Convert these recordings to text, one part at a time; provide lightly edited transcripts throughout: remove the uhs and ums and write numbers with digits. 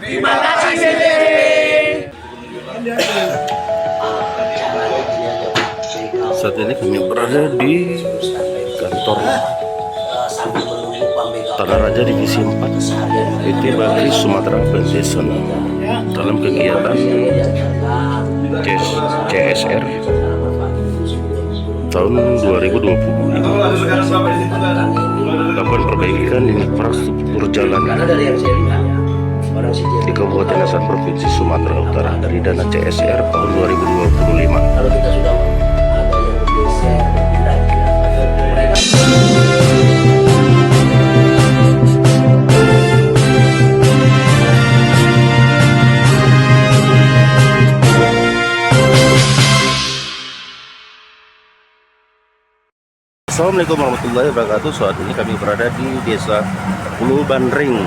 Terima kasih PT. Saat ini kami berada di kantor Tanah Raja Divisi 4 PT Bakri Sumatera Foundation dalam kegiatan CSR tahun 2020 melakukan perbaikan infrastruktur jalan di Kabupaten Asahan Provinsi Sumatera Utara dari dana CSR tahun 2025. Kalau kita sudah ada yang bergeser pindah mereka. Assalamualaikum warahmatullahi wabarakatuh. Saat ini kami berada di Desa Pulau Bandring,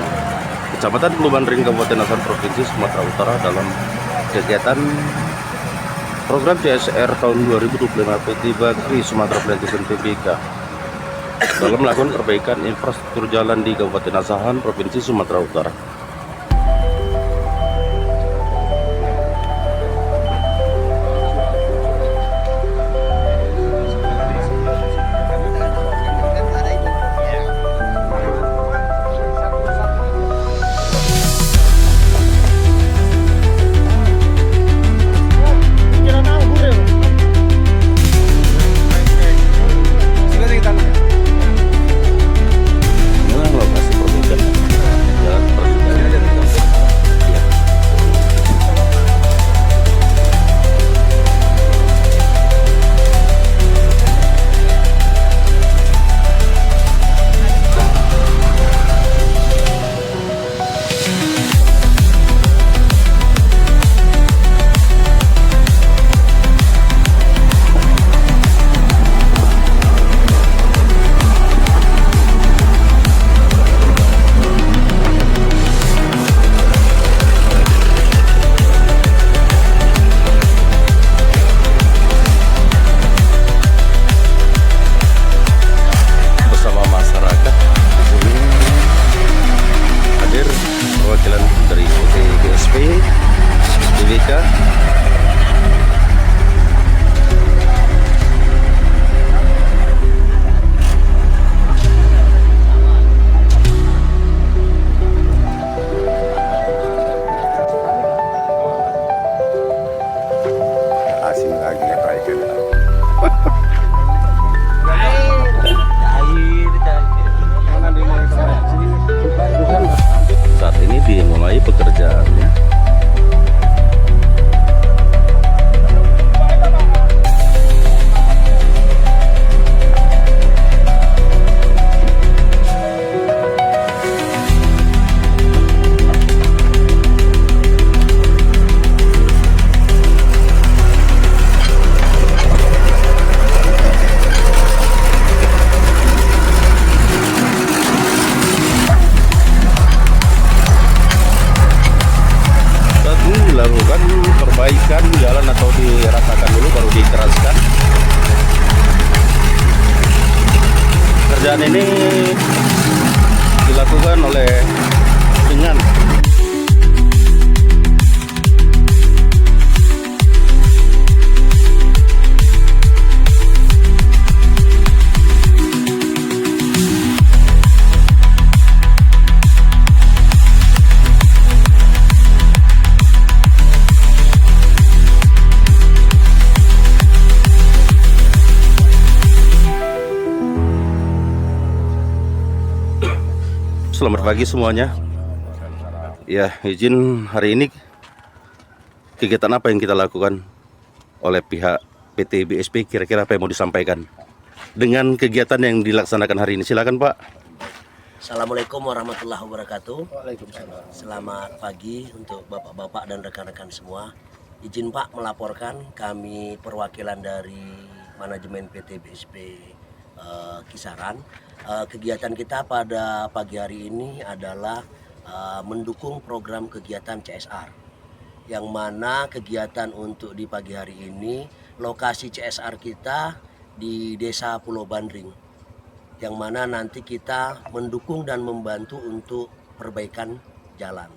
Kecamatan Pulau Bandring, Kabupaten Asahan Provinsi Sumatera Utara dalam kegiatan program CSR tahun 2025 PT Bakri Sumatera Foundation PBK dalam melakukan perbaikan infrastruktur jalan di Kabupaten Asahan Provinsi Sumatera Utara. Dari PT BSP BBK asing lagi ngetraikan. Saat ini dimulai pekerjaannya. Dilakukan perbaikan jalan atau diratakan dulu baru dikeraskan. Kerjaan ini dilakukan oleh dengan Selamat pagi semuanya. Ya, izin hari ini kegiatan apa yang kita lakukan oleh pihak PT BSP, kira-kira apa yang mau disampaikan dengan kegiatan yang dilaksanakan hari ini? Silakan Pak. Assalamualaikum warahmatullahi wabarakatuh. Waalaikumsalam. Selamat pagi untuk bapak-bapak dan rekan-rekan semua. Izin Pak melaporkan, kami perwakilan dari manajemen PT BSP Kisaran. Kegiatan kita pada pagi hari ini adalah mendukung program kegiatan CSR, yang mana kegiatan untuk di pagi hari ini lokasi CSR kita di Desa Pulau Bandring, yang mana nanti kita mendukung dan membantu untuk perbaikan jalan.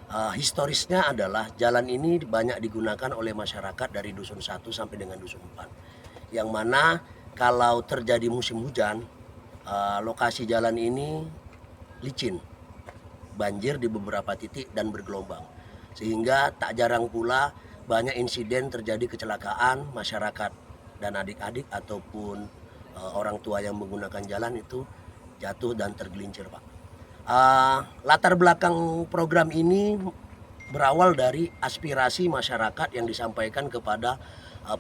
Historisnya adalah jalan ini banyak digunakan oleh masyarakat dari dusun 1 sampai dengan dusun 4. Yang mana kalau terjadi musim hujan, lokasi jalan ini licin, banjir di beberapa titik dan bergelombang. Sehingga tak jarang pula banyak insiden terjadi kecelakaan masyarakat dan adik-adik ataupun orang tua yang menggunakan jalan itu jatuh dan tergelincir, Pak. Latar belakang program ini berawal dari aspirasi masyarakat yang disampaikan kepada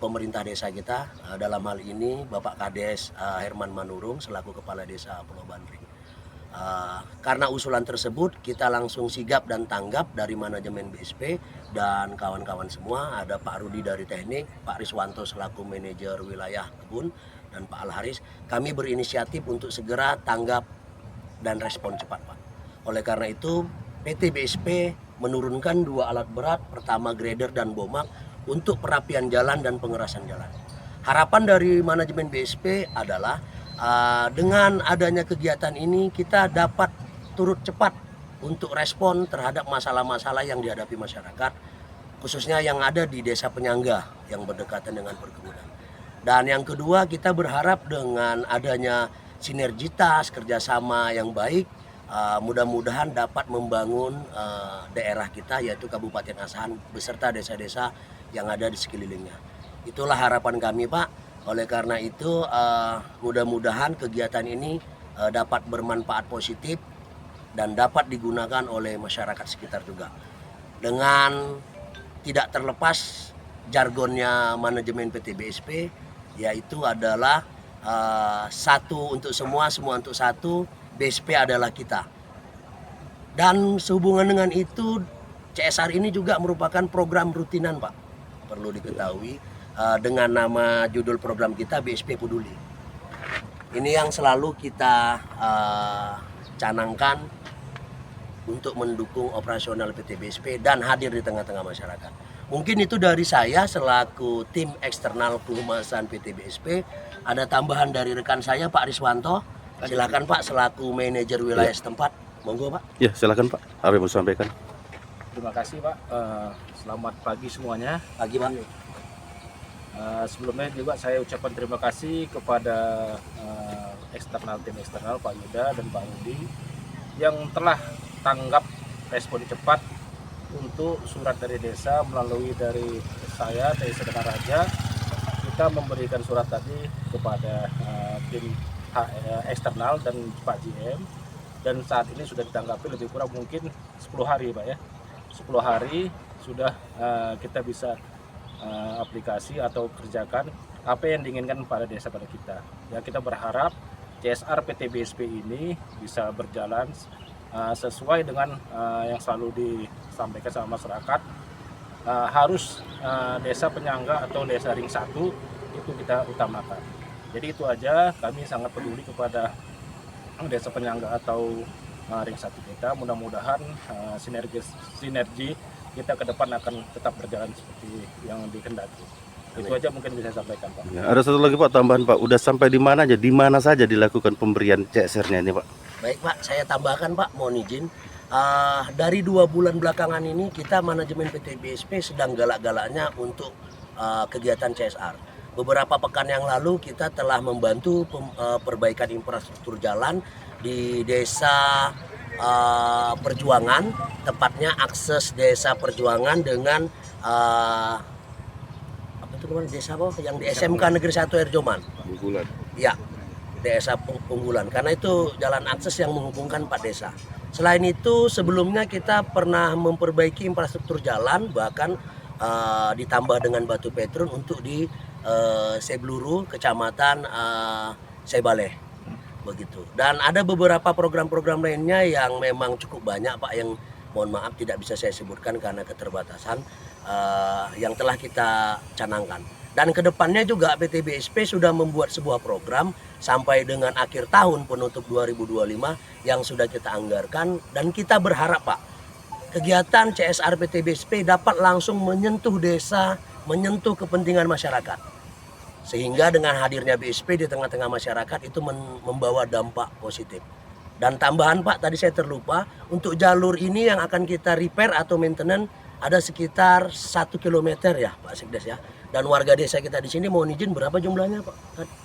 pemerintah desa kita, dalam hal ini Bapak Kades Herman Manurung selaku Kepala Desa Pulau Bandring. Karena usulan tersebut kita langsung sigap dan tanggap dari manajemen BSP dan kawan-kawan semua. Ada Pak Rudi dari teknik, Pak Riswanto selaku manajer wilayah kebun, dan Pak Al-Haris. Kami berinisiatif untuk segera tanggap dan respon cepat, Pak. Oleh karena itu PT BSP menurunkan 2 alat berat, pertama grader dan bomak untuk perapian jalan dan pengerasan jalan. Harapan dari manajemen BSP adalah dengan adanya kegiatan ini kita dapat turut cepat untuk respon terhadap masalah-masalah yang dihadapi masyarakat, khususnya yang ada di desa penyangga yang berdekatan dengan perkebunan. Dan yang kedua, kita berharap dengan adanya sinergitas kerjasama yang baik, mudah-mudahan dapat membangun daerah kita yaitu Kabupaten Asahan beserta desa-desa yang ada di sekelilingnya. Itulah harapan kami, Pak. Oleh karena itu mudah-mudahan kegiatan ini dapat bermanfaat positif dan dapat digunakan oleh masyarakat sekitar juga. Dengan tidak terlepas jargonnya manajemen PT BSP, yaitu adalah satu untuk semua, semua untuk satu, BSP adalah kita. Dan sehubungan dengan itu, CSR ini juga merupakan program rutinan, Pak. Perlu diketahui dengan nama judul program kita BSP Peduli. Ini yang selalu kita canangkan untuk mendukung operasional PT BSP dan hadir di tengah-tengah masyarakat. Mungkin itu dari saya selaku tim eksternal kehumasan PT BSP. Ada tambahan dari rekan saya Pak Riswanto. Silakan Pak selaku manajer wilayah setempat. Monggo Pak. Ya, silakan Pak. Apa yang mau sampaikan? Terima kasih Pak. Selamat pagi semuanya. Pagi Pak. Sebelumnya juga saya ucapkan terima kasih kepada tim eksternal Pak Yuda dan Pak Rudi yang telah tanggap respon cepat untuk surat dari desa melalui dari saya dari Sedekah Raja. Kita memberikan surat tadi kepada tim eksternal dan Pak GM, dan saat ini sudah ditanggapi lebih kurang mungkin 10 hari Pak ya. 10 hari sudah kita bisa aplikasi atau kerjakan apa yang diinginkan pada desa pada kita. Ya, kita berharap CSR PT BSP ini bisa berjalan sesuai dengan yang selalu disampaikan sama masyarakat. Harus desa penyangga atau desa ring 1 itu kita utamakan. Jadi itu aja, kami sangat peduli kepada desa penyangga atau ring 1 kita. Mudah-mudahan sinergi kita ke depan akan tetap berjalan seperti yang dikehendaki. Itu aja mungkin bisa saya sampaikan Pak. Ya, ada satu lagi Pak tambahan Pak. Udah sampai di mana aja? Di mana saja dilakukan pemberian CSR-nya ini Pak? Baik Pak, saya tambahkan Pak, mohon izin. Dari 2 bulan belakangan ini kita manajemen PT BSP sedang galak-galaknya untuk kegiatan CSR. Beberapa pekan yang lalu kita telah membantu perbaikan infrastruktur jalan di desa Perjuangan, tepatnya akses desa Perjuangan dengan apa itu namanya desa apa yang di SMK Negeri 1 Erjoman. Punggulan. Ya, desa Punggulan. Karena itu jalan akses yang menghubungkan 4 desa. Selain itu sebelumnya kita pernah memperbaiki infrastruktur jalan, bahkan ditambah dengan batu petrun untuk di Sebluru, Kecamatan Sebale. Begitu. Dan ada beberapa program-program lainnya yang memang cukup banyak Pak, yang mohon maaf tidak bisa saya sebutkan karena keterbatasan yang telah kita canangkan. Dan kedepannya juga PT BSP sudah membuat sebuah program sampai dengan akhir tahun penutup 2025 yang sudah kita anggarkan, dan kita berharap Pak kegiatan CSR PT BSP dapat langsung menyentuh desa, menyentuh kepentingan masyarakat. Sehingga dengan hadirnya BSP di tengah-tengah masyarakat itu membawa dampak positif. Dan tambahan Pak, tadi saya terlupa, untuk jalur ini yang akan kita repair atau maintenance ada sekitar 1 kilometer ya Pak Sekdes ya. Dan warga desa kita di sini mohon izin berapa jumlahnya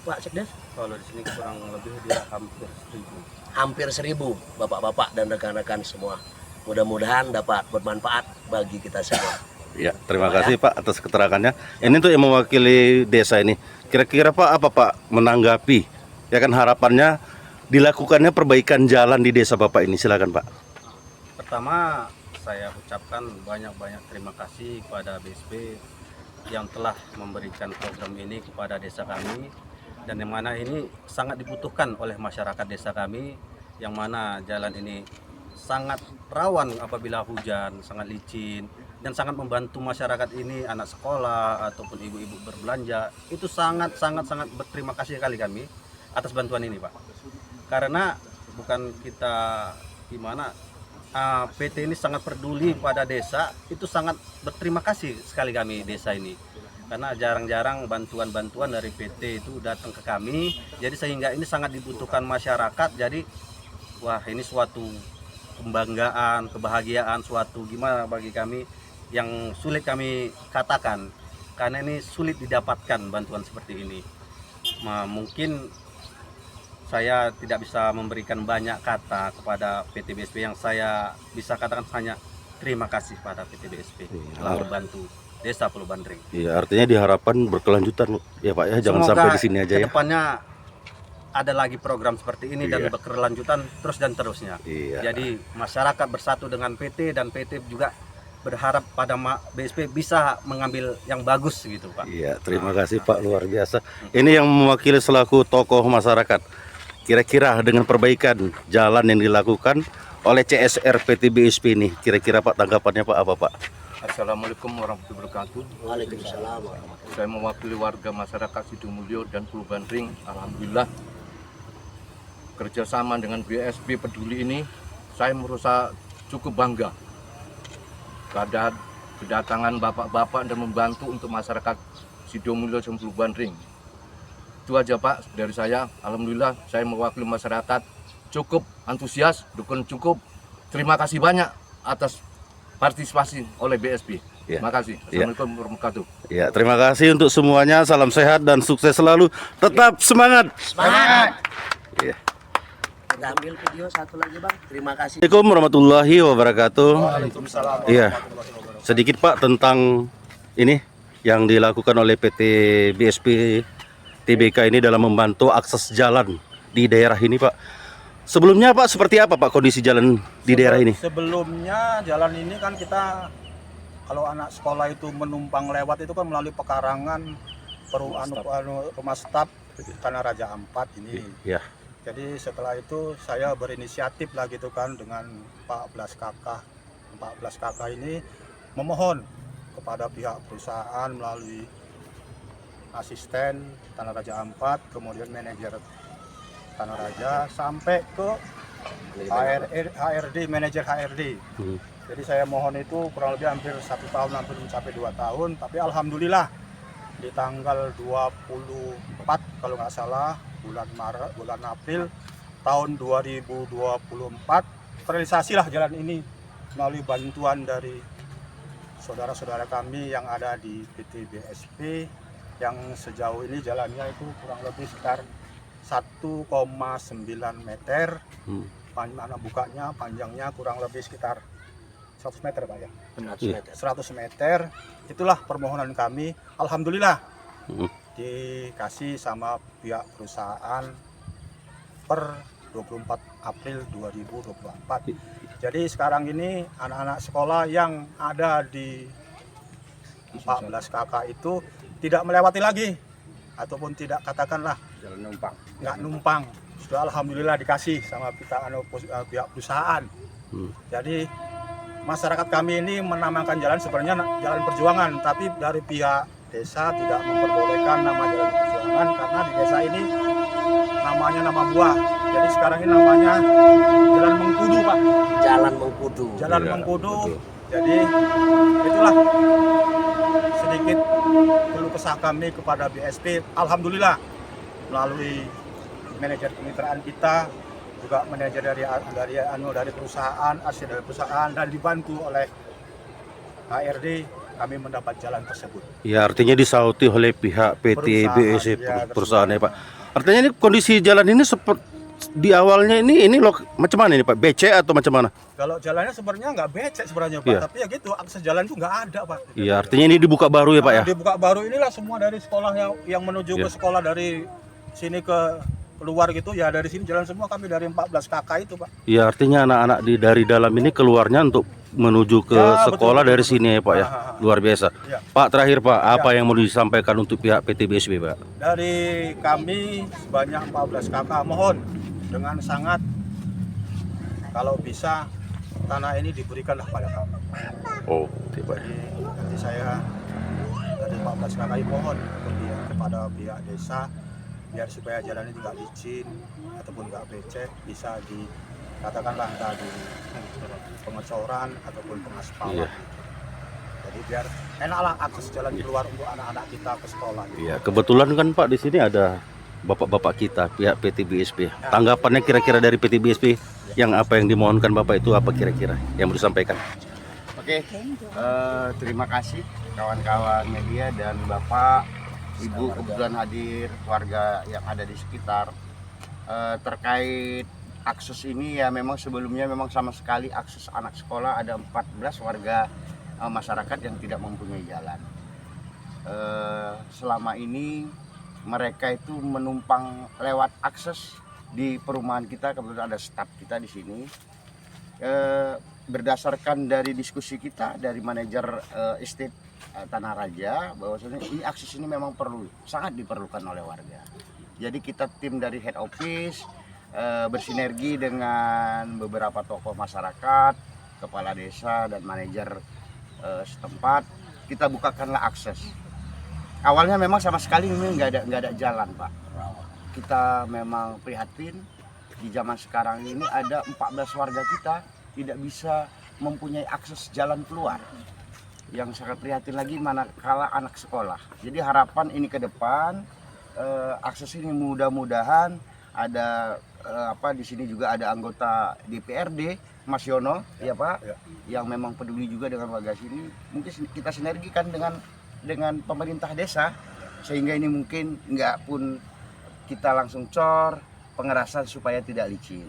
Pak Sekdes? Kalau di sini kurang lebih dia hampir 1000. Hampir 1000 bapak-bapak dan rekan-rekan semua. Mudah-mudahan dapat bermanfaat bagi kita semua. Ya, terima kasih Pak atas keterangannya. Ini tuh yang mewakili desa ini. Kira-kira Pak apa Pak menanggapi? Ya kan harapannya dilakukannya perbaikan jalan di desa Bapak ini. Silakan Pak. Pertama, saya ucapkan banyak-banyak terima kasih kepada BSP yang telah memberikan program ini kepada desa kami, dan yang mana ini sangat dibutuhkan oleh masyarakat desa kami, yang mana jalan ini sangat rawan apabila hujan, sangat licin, dan sangat membantu masyarakat ini, anak sekolah ataupun ibu-ibu berbelanja. Itu sangat berterima kasih sekali kami atas bantuan ini Pak. Karena bukan kita gimana, PT ini sangat peduli pada desa, itu sangat berterima kasih sekali kami desa ini. Karena jarang-jarang bantuan-bantuan dari PT itu datang ke kami, jadi sehingga ini sangat dibutuhkan masyarakat. Jadi wah, ini suatu kebanggaan, kebahagiaan, suatu gimana bagi kami yang sulit kami katakan, karena ini sulit didapatkan bantuan seperti ini. Mungkin saya tidak bisa memberikan banyak kata kepada PT BSP, yang saya bisa katakan hanya terima kasih pada PT BSP telah membantu Desa Pulau Bandring. Iya, artinya diharapkan berkelanjutan ya Pak ya, jangan Semoga sampai di sini aja ya. Kedepannya ada lagi program seperti ini dan berkelanjutan terus dan terusnya. Iya. Jadi masyarakat bersatu dengan PT, dan PT juga berharap pada BSP bisa mengambil yang bagus gitu Pak. Iya, terima kasih Pak, luar biasa. Ini yang mewakili selaku tokoh masyarakat. Kira-kira dengan perbaikan jalan yang dilakukan oleh CSR PT BSP ini, kira-kira Pak tanggapannya Pak apa Pak? Assalamualaikum warahmatullahi wabarakatuh. Waalaikumsalam warahmatullahi. Saya mewakili warga masyarakat Sidomulyo dan Pulau Bandring. Alhamdulillah kerjasama dengan BSP Peduli ini saya merasa cukup bangga pada kedatangan bapak-bapak dan membantu untuk masyarakat Sidomulyo dan Pulau Bandring. Itu aja Pak dari saya. Alhamdulillah saya mewakili masyarakat cukup antusias, dukun cukup. Terima kasih banyak atas partisipasi oleh BSP. Ya. Terima kasih. Assalamualaikum warahmatullahi wabarakatuh. Ya, terima kasih untuk semuanya. Salam sehat dan sukses selalu. Tetap semangat. Semangat. Ya. Kita ambil video satu lagi Bang. Terima kasih. Assalamualaikum warahmatullahi wabarakatuh. Waalaikumsalam. Iya. Sedikit Pak tentang ini yang dilakukan oleh PT BSP TBK ini dalam membantu akses jalan di daerah ini Pak. Sebelumnya Pak seperti apa Pak kondisi jalan di daerah ini? Sebelumnya jalan ini kan kita kalau anak sekolah itu menumpang lewat itu kan melalui pekarangan rumah staf Tanah Raja Ampat ini. Ya. Jadi setelah itu saya berinisiatif lah gitu kan dengan 14 kakak. 14 kakak ini memohon kepada pihak perusahaan melalui asisten Tanah Raja Ampat, kemudian manajer Tanah Raja sampai ke HRD, manajer HRD. Jadi saya mohon itu kurang lebih hampir 1 tahun, hampir mencapai 2 tahun. Tapi alhamdulillah di tanggal 24 kalau nggak salah bulan April tahun 2024 terrealisasilah jalan ini melalui bantuan dari saudara-saudara kami yang ada di PT BSP, yang sejauh ini jalannya itu kurang lebih sekitar 1,9 meter, bukanya panjangnya kurang lebih sekitar 100 meter Pak ya. 100 meter. Itulah permohonan kami. Alhamdulillah dikasih sama pihak perusahaan per 24 April 2024. Jadi sekarang ini anak-anak sekolah yang ada di 14 kakak itu tidak melewati lagi, ataupun tidak katakanlah Jalan numpang. nggak numpang. Sudah alhamdulillah dikasih sama pihak perusahaan. Jadi masyarakat kami ini menamakan jalan sebenarnya jalan perjuangan, tapi dari pihak desa tidak memperbolehkan nama jalan perjuangan karena di desa ini namanya nama buah. Jadi sekarang ini namanya Jalan Mengkudu Pak. Jalan Mengkudu. Jalan Ya, Mengkudu. betul. Jadi itulah sedikit keluh kesah kami kepada BSP. Alhamdulillah melalui manajer kemitraan kita juga manajer dari perusahaan, asli dari perusahaan, dan dibantu oleh HRD, kami mendapat jalan tersebut. Ya, artinya disauti oleh pihak PT BSP ya, perusahaannya Pak. Artinya ini kondisi jalan ini di awalnya ini loh macam mana ini Pak? BC atau macam mana? Kalau jalannya sebenarnya nggak becek sebenarnya Pak, Iya. tapi ya gitu, akses jalan tuh nggak ada Pak. Iya, artinya ini dibuka baru ya Pak ya? Dibuka baru inilah semua dari sekolah yang menuju ke Iya. sekolah dari sini ke keluar gitu ya, dari sini jalan semua, kami dari 14 kakak itu Pak. Iya, artinya anak-anak dari dalam ini keluarnya untuk menuju ke Ya, sekolah betul, dari betul, sini ya Pak ya. Luar biasa. Ya. Pak, terakhir Pak, apa yang mau disampaikan untuk pihak PT BSP Pak? Dari kami sebanyak 14 kakak mohon dengan sangat, kalau bisa tanah ini diberikanlah pada kami. Oh, Pak. Jadi nanti saya dari 14 kakak ini mohon kepada pihak desa, biar supaya jalan ini tidak licin ataupun nggak becek, bisa katakanlah entah di pengecoran ataupun pengaspalan. Iya. Jadi biar enaklah akses jalan keluar untuk anak-anak kita ke sekolah. Iya, kebetulan kan Pak di sini ada bapak-bapak kita pihak PT BSP. Tanggapannya kira-kira dari PT BSP yang apa yang dimohonkan Bapak itu apa kira-kira yang mau disampaikan? Oke, terima kasih kawan-kawan media dan Bapak, Ibu kebetulan hadir, warga yang ada di sekitar. Terkait akses ini ya memang sebelumnya memang sama sekali akses anak sekolah ada 14 warga masyarakat yang tidak mempunyai jalan. Selama ini mereka itu menumpang lewat akses di perumahan kita, kebetulan ada staf kita di sini. Berdasarkan dari diskusi kita dari manajer estate Tanah Raja, bahwasanya ini akses ini memang sangat diperlukan oleh warga. Jadi kita tim dari head office bersinergi dengan beberapa tokoh masyarakat, kepala desa dan manajer setempat, kita bukakanlah akses. Awalnya memang sama sekali ini nggak ada jalan Pak. Kita memang prihatin di zaman sekarang ini ada 14 warga kita tidak bisa mempunyai akses jalan keluar. Yang sangat prihatin lagi manakala anak sekolah. Jadi harapan ini ke depan akses ini mudah-mudahan ada di sini juga ada anggota DPRD Mas Yono ya Pak, yang memang peduli juga dengan warga sini. Mungkin kita sinergikan dengan pemerintah desa sehingga ini mungkin nggak pun kita langsung cor pengerasan supaya tidak licin.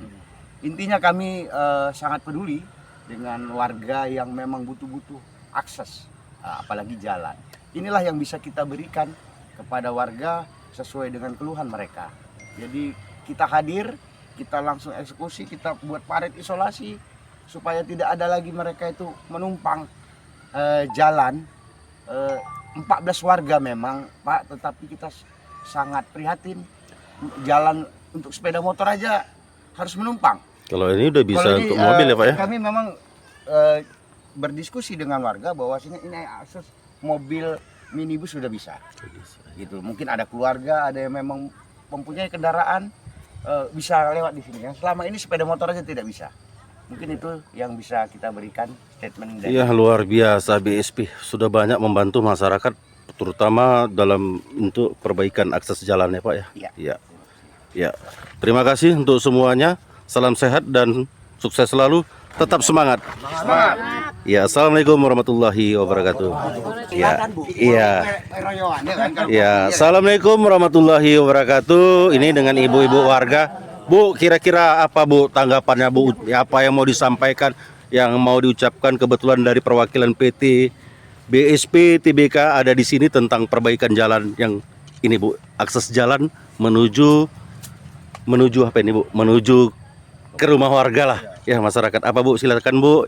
Intinya kami sangat peduli dengan warga yang memang butuh akses, apalagi jalan. Inilah yang bisa kita berikan kepada warga sesuai dengan keluhan mereka. Jadi kita hadir, kita langsung eksekusi, kita buat paret isolasi supaya tidak ada lagi mereka itu menumpang jalan. 14 warga memang Pak, tetapi kita sangat prihatin, jalan untuk sepeda motor aja harus menumpang. Kalau ini udah bisa Kalau untuk mobil ya Pak ya? Kami memang berdiskusi dengan warga bahwa ini akses mobil minibus sudah bisa. Gitu. Mungkin ada keluarga, ada yang memang mempunyai kendaraan bisa lewat di sini. Yang selama ini sepeda motor aja tidak bisa. Mungkin itu yang bisa kita berikan statement dari. Iya, luar biasa BSP sudah banyak membantu masyarakat terutama dalam untuk perbaikan akses jalan ya Pak ya. Iya. Iya. Ya. Terima kasih untuk semuanya. Salam sehat dan sukses selalu. Tetap semangat. Semangat. Ya, assalamualaikum warahmatullahi wabarakatuh. Ya, iya. Ya, assalamualaikum warahmatullahi wabarakatuh. Ini dengan ibu-ibu warga. Bu, kira-kira apa Bu tanggapannya Bu? Apa yang mau disampaikan, yang mau diucapkan kebetulan dari perwakilan PT BSP TBK ada di sini tentang perbaikan jalan yang ini Bu, akses jalan menuju apa ini Bu? Menuju ke rumah warga lah ya masyarakat. Apa Bu? Silakan Bu.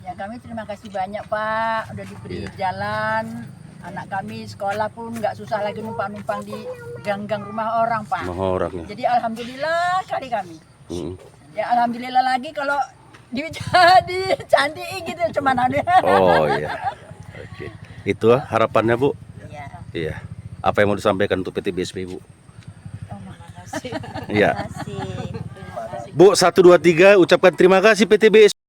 Ya, kami terima kasih banyak Pak, udah diberi jalan. Anak kami sekolah pun nggak susah lagi numpang-numpang di gang-gang rumah orang Pak. Rumah orang ya. Jadi alhamdulillah kali kami. Hmm. Ya alhamdulillah lagi kalau dicantikin gitu cuman ada. Oh iya. Oke. Itu harapannya Bu. Iya. Iya. Apa yang mau disampaikan untuk PT BSP Bu? Terima kasih. Iya. Bu 1 2 3 ucapkan terima kasih PT BSP.